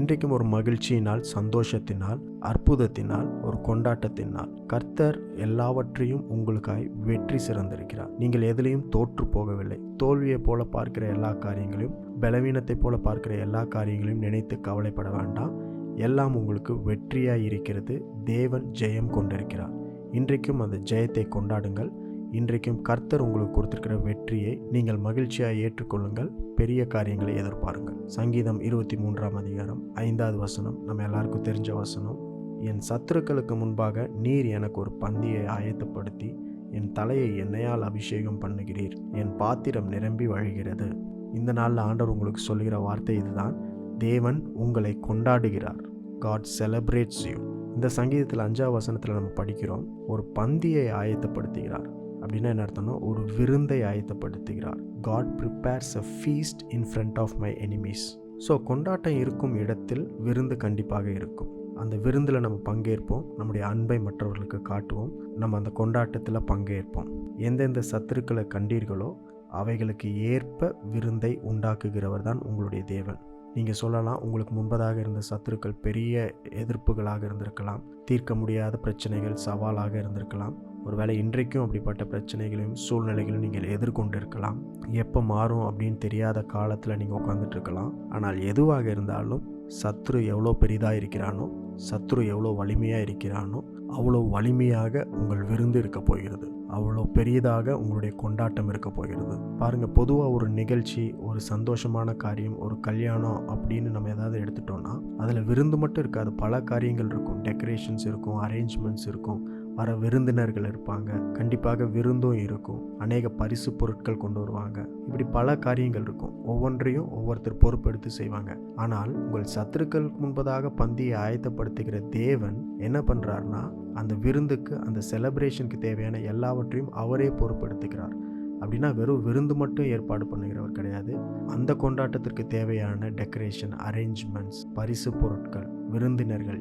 இன்றைக்கும் ஒரு மகிழ்ச்சியினால், சந்தோஷத்தினால், அற்புதத்தினால், ஒரு கொண்டாட்டத்தினால் கர்த்தர் எல்லாவற்றையும் உங்களுக்காய் வெற்றி சிறந்திருக்கிறார். நீங்கள் எதிலையும் தோற்று போகவில்லை. தோல்வியை போல பார்க்கிற எல்லா காரியங்களையும், பலவீனத்தை போல பார்க்கிற எல்லா காரியங்களையும் நினைத்து கவலைப்பட வேண்டாம். எல்லாம் உங்களுக்கு வெற்றியாய் இருக்கிறது. தேவன் ஜெயம் கொண்டிருக்கிறார். இன்றைக்கும் அந்த ஜெயத்தை கொண்டாடுங்கள். இன்றைக்கும் கர்த்தர் உங்களுக்கு கொடுத்திருக்கிற வெற்றியை நீங்கள் மகிழ்ச்சியாக ஏற்றுக்கொள்ளுங்கள். பெரிய காரியங்களை எதிர்பாருங்கள். சங்கீதம் 23ஆம் அதிகாரம் 5வது வசனம் நம்ம எல்லாருக்கும் தெரிஞ்ச வசனம். என் சத்துருக்களுக்கு முன்பாக நீர் எனக்கு ஒரு பந்தியை ஆயத்தப்படுத்தி என் தலையை எண்ணெயால் அபிஷேகம் பண்ணுகிறீர். என் பாத்திரம் நிரம்பி வழிகிறது. இந்த நாளில் ஆண்டவர் உங்களுக்கு சொல்லுகிற வார்த்தை இதுதான். தேவன் உங்களை கொண்டாடுகிறார். God celebrates you. இந்த சங்கீதத்தில் 5வது வசனத்தில் நம்ம படிக்கிறோம், ஒரு பந்தியை ஆயத்தப்படுத்துகிறார். அப்படின்னா என்ன அர்த்தம்னா, ஒரு விருந்தை ஆயத்தப்படுத்துகிறார். God prepares a feast in front of my enemies. So கொண்டாட்டம் இருக்கும் இடத்தில் விருந்து கண்டிப்பாக இருக்கும். அந்த விருந்தில் நம்ம பங்கேற்போம். நம்முடைய அன்பை மற்றவர்களுக்கு காட்டுவோம். நம்ம அந்த கொண்டாட்டத்தில் பங்கேற்போம். எந்தெந்த சத்துருக்களை கண்டீர்களோ அவைகளுக்கு ஏற்ப விருந்தை உண்டாக்குகிறவர் தான் உங்களுடைய தேவன். நீங்கள் சொல்லலாம், உங்களுக்கு முன்பதாக இருந்த சத்துருக்கள் பெரிய எதிர்ப்புகளாக இருந்திருக்கலாம், தீர்க்க முடியாத பிரச்சனைகள் சவாலாக இருந்திருக்கலாம். ஒருவேளை இன்றைக்கும் அப்படிப்பட்ட பிரச்சனைகளையும் சூழ்நிலைகளையும் நீங்கள் எதிர்கொண்டு இருக்கலாம். எப்போ மாறும் அப்படின்னு தெரியாத காலத்தில் நீங்கள் உட்காந்துட்டு இருக்கலாம். ஆனால் எதுவாக இருந்தாலும் சத்ரு எவ்வளோ பெரிதாக இருக்கிறானோ, சத்ரு எவ்வளோ வலிமையாக இருக்கிறானோ, அவ்வளோ வலிமையாக உங்கள் விருந்து இருக்க போகிறது. அவ்வளோ பெரியதாக உங்களுடைய கொண்டாட்டம் இருக்க போகிறது. பாருங்கள், பொதுவாக ஒரு நிகழ்ச்சி, ஒரு சந்தோஷமான காரியம், ஒரு கல்யாணம் அப்படின்னு நம்ம ஏதாவது எடுத்துட்டோம்னா அதில் விருந்து மட்டும் இருக்காது, பல காரியங்கள் இருக்கும். டெக்கரேஷன்ஸ் இருக்கும், அரேஞ்ச்மெண்ட்ஸ் இருக்கும், வர விருந்தினர்கள் இருப்பாங்க, கண்டிப்பாக விருந்தும் இருக்கும், அநேக பரிசு பொருட்கள் கொண்டு வருவாங்க. இப்படி பல காரியங்கள் இருக்கும். ஒவ்வொன்றையும் ஒவ்வொருத்தர் பொறுப்பெடுத்து செய்வாங்க. ஆனால் உங்கள் சத்துருக்களுக்கு முன்பதாக பந்தியை ஆயத்தப்படுத்துகிற தேவன் என்ன பண்ணுறாருனா, அந்த விருந்துக்கு, அந்த செலிப்ரேஷனுக்கு தேவையான எல்லாவற்றையும் அவரே பொறுப்பெடுத்துக்கிறார். அப்படின்னா வெறும் விருந்து மட்டும் ஏற்பாடு பண்ணுகிறவர் கிடையாது. அந்த கொண்டாட்டத்திற்கு தேவையான டெக்கரேஷன், அரேஞ்ச்மெண்ட்ஸ், பரிசு பொருட்கள், விருந்தினர்கள்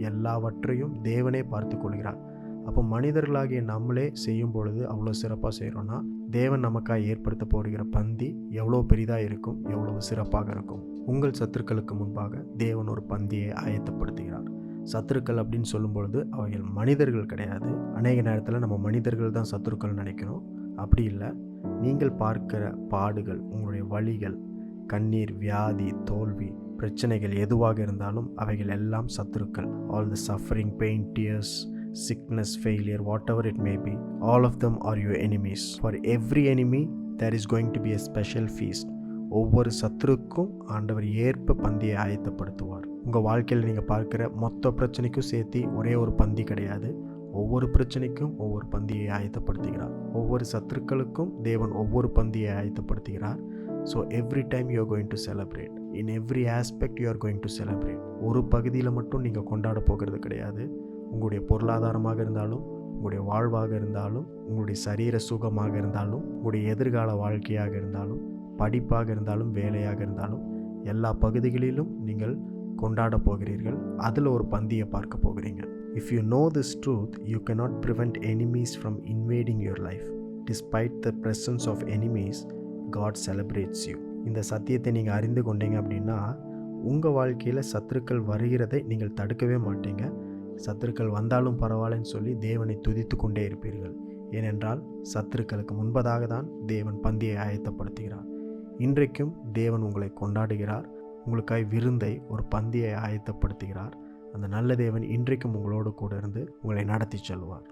எல்லாவற்றையும் தேவனே பார்த்து கொள்கிறார். அப்போ மனிதர்களாகிய நம்மளே செய்யும் பொழுது அவ்வளோ சிறப்பாக செய்கிறோன்னா, தேவன் நமக்காக ஏற்படுத்த போகிற பந்தி எவ்வளோ பெரிதாக இருக்கும், எவ்வளோ சிறப்பாக இருக்கும். உங்கள் சத்துருக்களுக்கு முன்பாக தேவன் ஒரு பந்தியை ஆயத்தப்படுத்துகிறார். சத்துருக்கள் அப்படின்னு சொல்லும் பொழுது அவைகள் மனிதர்கள் கிடையாது. அநேக நேரத்தில் நம்ம மனிதர்கள் தான் சத்துருக்கள் நினைக்கிறோம். அப்படி இல்லை. நீங்கள் பார்க்கிற பாடுகள், உங்களுடைய வலிகள், கண்ணீர், வியாதி, தோல்வி, பிரச்சனைகள் எதுவாக இருந்தாலும் அவைகள் எல்லாம் சத்துருக்கள். All the suffering, pain, tears, sickness, failure, whatever it may be, all of them are your enemies. For every enemy there is going to be a special feast. ஒவ்வொரு சத்துருக்கும் ஆண்டவர் ஏற்ப பந்தியை ஆயத்தப்படுத்துவார். உங்கள் வாழ்க்கையில் நீங்கள் பார்க்குற மொத்த பிரச்சனைக்கும் சேர்த்து ஒரே ஒரு பந்தி கிடையாது. ஒவ்வொரு பிரச்சனைக்கும் ஒவ்வொரு பந்தியை ஆயத்தப்படுத்துகிறார். ஒவ்வொரு சத்துருக்களுக்கும் தேவன் ஒவ்வொரு பந்தியை ஆயத்தப்படுத்துகிறார். So every time you are going to celebrate. In every aspect you are going to celebrate. ஒரு பகுதியில் மட்டும் நீங்கள் கொண்டாட போகிறது கிடையாது. உங்களுடைய பொருளாதாரமாக இருந்தாலும், உங்களுடைய வாழ்வாக இருந்தாலும், உங்களுடைய சரீர சுகமாக இருந்தாலும், உங்களுடைய எதிர்கால வாழ்க்கையாக இருந்தாலும், படிப்பாக இருந்தாலும், வேலையாக இருந்தாலும், எல்லா பகுதிகளிலும் நீங்கள் கொண்டாட போகிறீர்கள். அதில் ஒரு பந்தியை பார்க்க போகிறீங்க. If you know this truth, you cannot prevent enemies from invading your life. Despite the presence of enemies, God celebrates you. இந்த சத்தியத்தை நீங்கள் அறிந்து கொண்டீங்க அப்படின்னா, உங்கள் வாழ்க்கையில் சத்துருக்கள் வருகிறதை நீங்கள் தடுக்கவே மாட்டீங்க. சத்துருக்கள் வந்தாலும் பரவாயில்லன்னு சொல்லி தேவனை துதித்து கொண்டே இருப்பீர்கள். ஏனென்றால் சத்துருக்களுக்கு முன்பதாக தான் தேவன் பந்தியை ஆயத்தப்படுத்துகிறார். இன்றைக்கும் தேவன் உங்களை கொண்டாடுகிறார். உங்களுக்காய் விருந்தை, ஒரு பந்தியை ஆயத்தப்படுத்துகிறார். அந்த நல்ல தேவன் இன்றைக்கும் உங்களோடு கூட இருந்து உங்களை நடத்தி செல்வார்.